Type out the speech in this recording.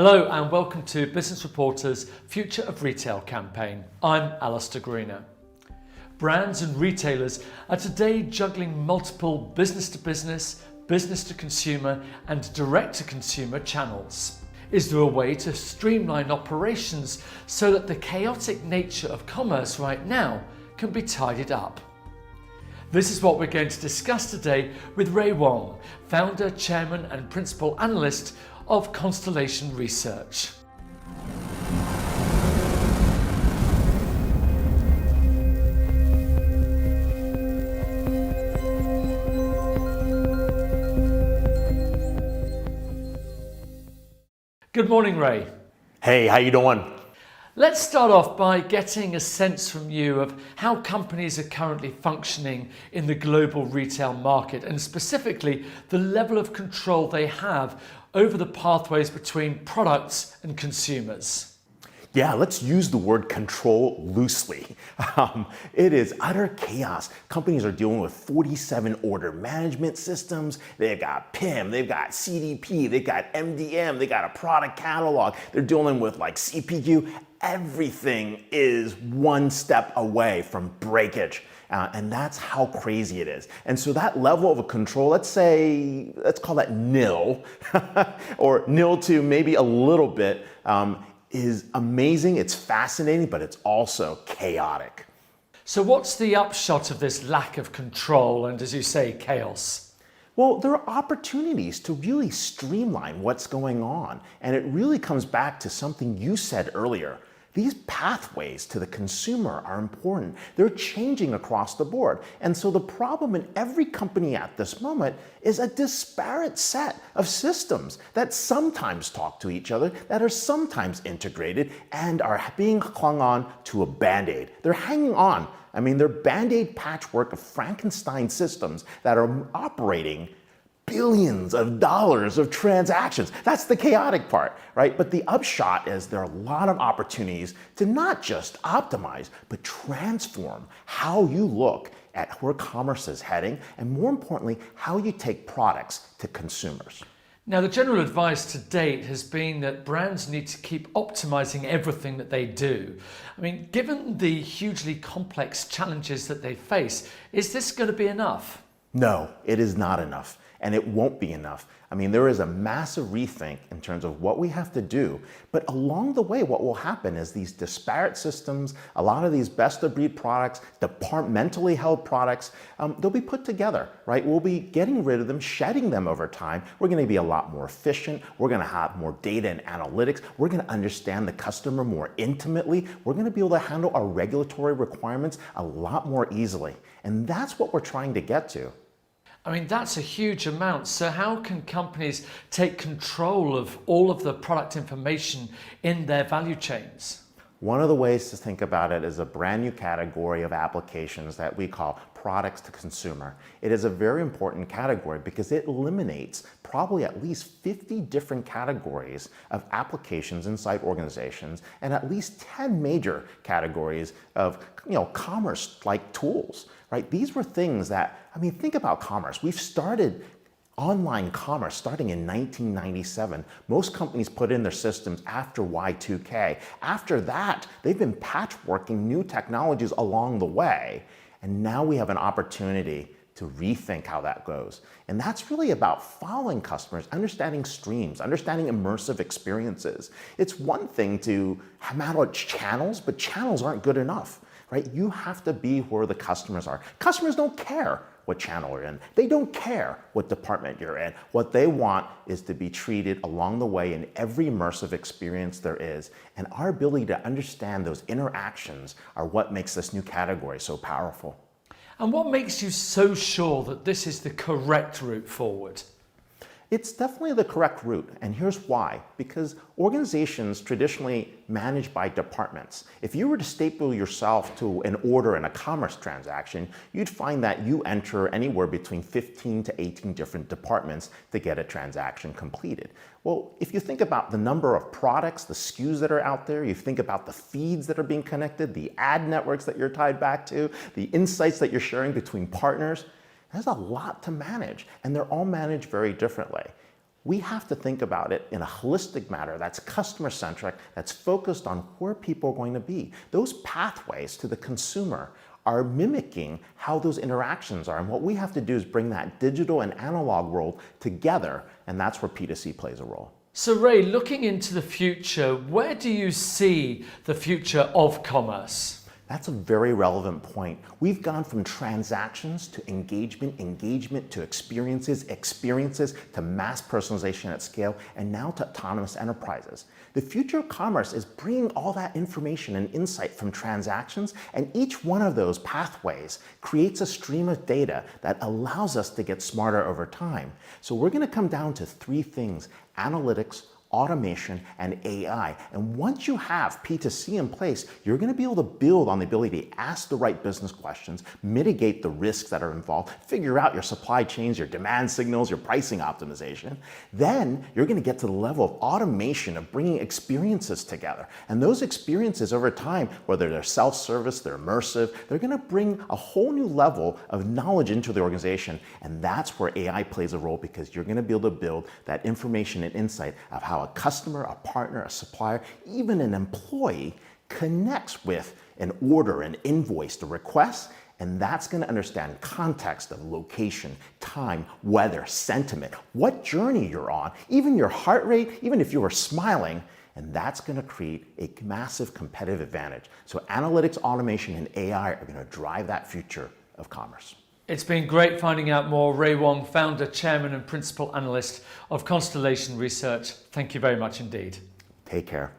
Hello and welcome to Business Reporter's Future of Retail campaign. I'm Alistair Greener. Brands and retailers are today juggling multiple business-to-business, business-to-consumer and direct-to-consumer channels. Is there a way to streamline operations so that the chaotic nature of commerce right now can be tidied up? This is what we're going to discuss today with Ray Wong, founder, chairman and principal analyst of Constellation Research. Good morning, Ray. Hey, how you doing? Let's start off by getting a sense from you of how companies are currently functioning in the global retail market, and specifically the level of control they have over the pathways between products and consumers. Yeah, let's use the word control loosely. It is utter chaos. Companies are dealing with 47 order management systems. They've got PIM, they've got CDP, they've got MDM, they've got a product catalog. They're dealing with like CPU. Everything is one step away from breakage. And that's how crazy it is. And so that level of a control, let's call that nil, or nil to maybe a little bit, is amazing. It's fascinating, but it's also chaotic. So what's the upshot of this lack of control and, as you say, chaos? Well, there are opportunities to really streamline what's going on. And it really comes back to something you said earlier. These pathways to the consumer are important. They're changing across the board. And so the problem in every company at this moment is a disparate set of systems that sometimes talk to each other, that are sometimes integrated, and are being clung on to a Band-Aid. They're hanging on. I mean, they're Band-Aid patchwork of Frankenstein systems that are operating billions of dollars of transactions. That's the chaotic part, right? But the upshot is there are a lot of opportunities to not just optimize, but transform how you look at where commerce is heading, and more importantly, how you take products to consumers. Now, the general advice to date has been that brands need to keep optimizing everything that they do. I mean, given the hugely complex challenges that they face, is this going to be enough? No, it is not enough. And it won't be enough. I mean, there is a massive rethink in terms of what we have to do. But along the way, what will happen is these disparate systems, a lot of these best-of-breed products, departmentally held products, they'll be put together, right? We'll be getting rid of them, shedding them over time. We're going to be a lot more efficient. We're going to have more data and analytics. We're going to understand the customer more intimately. We're going to be able to handle our regulatory requirements a lot more easily. And that's what we're trying to get to. I mean, that's a huge amount. So how can companies take control of all of the product information in their value chains? One of the ways to think about it is a brand new category of applications that we call products to consumer. It is a very important category because it eliminates probably at least 50 different categories of applications inside organizations and at least 10 major categories of commerce-like tools, right? These were things that, I mean, think about commerce. We've started online commerce starting in 1997. Most companies put in their systems after Y2K. After that, they've been patchworking new technologies along the way. And now we have an opportunity to rethink how that goes. And that's really about following customers, understanding streams, understanding immersive experiences. It's one thing to manage channels, but channels aren't good enough, right? You have to be where the customers are. Customers don't care what channel you're in. They don't care what department you're in. What they want is to be treated along the way in every immersive experience there is. And our ability to understand those interactions are what makes this new category so powerful. And what makes you so sure that this is the correct route forward? It's definitely the correct route, and here's why. Because organizations traditionally manage by departments. If you were to staple yourself to an order in a commerce transaction, you'd find that you enter anywhere between 15 to 18 different departments to get a transaction completed. Well, if you think about the number of products, the SKUs that are out there, you think about the feeds that are being connected, the ad networks that you're tied back to, the insights that you're sharing between partners, there's a lot to manage, and they're all managed very differently. We have to think about it in a holistic manner that's customer-centric, that's focused on where people are going to be. Those pathways to the consumer are mimicking how those interactions are. And what we have to do is bring that digital and analog world together, and that's where P2C plays a role. So Ray, looking into the future, where do you see the future of commerce? That's a very relevant point. We've gone from transactions to engagement to experiences to mass personalization at scale, and now to autonomous enterprises. The future of commerce is bringing all that information and insight from transactions, and each one of those pathways creates a stream of data that allows us to get smarter over time. So we're going to come down to three things: analytics, automation, and AI. And once you have P2C in place, you're going to be able to build on the ability to ask the right business questions, mitigate the risks that are involved, figure out your supply chains, your demand signals, your pricing optimization. Then you're going to get to the level of automation of bringing experiences together. And those experiences over time, whether they're self-service, they're immersive, they're going to bring a whole new level of knowledge into the organization. And that's where AI plays a role, because you're going to be able to build that information and insight of how a customer, a partner, a supplier, even an employee connects with an order, an invoice, a request, and that's going to understand context of location, time, weather, sentiment, what journey you're on, even your heart rate, even if you were smiling, and that's going to create a massive competitive advantage. So analytics, automation, and AI are going to drive that future of commerce. It's been great finding out more. Ray Wong, founder, chairman, and principal analyst of Constellation Research. Thank you very much indeed. Take care.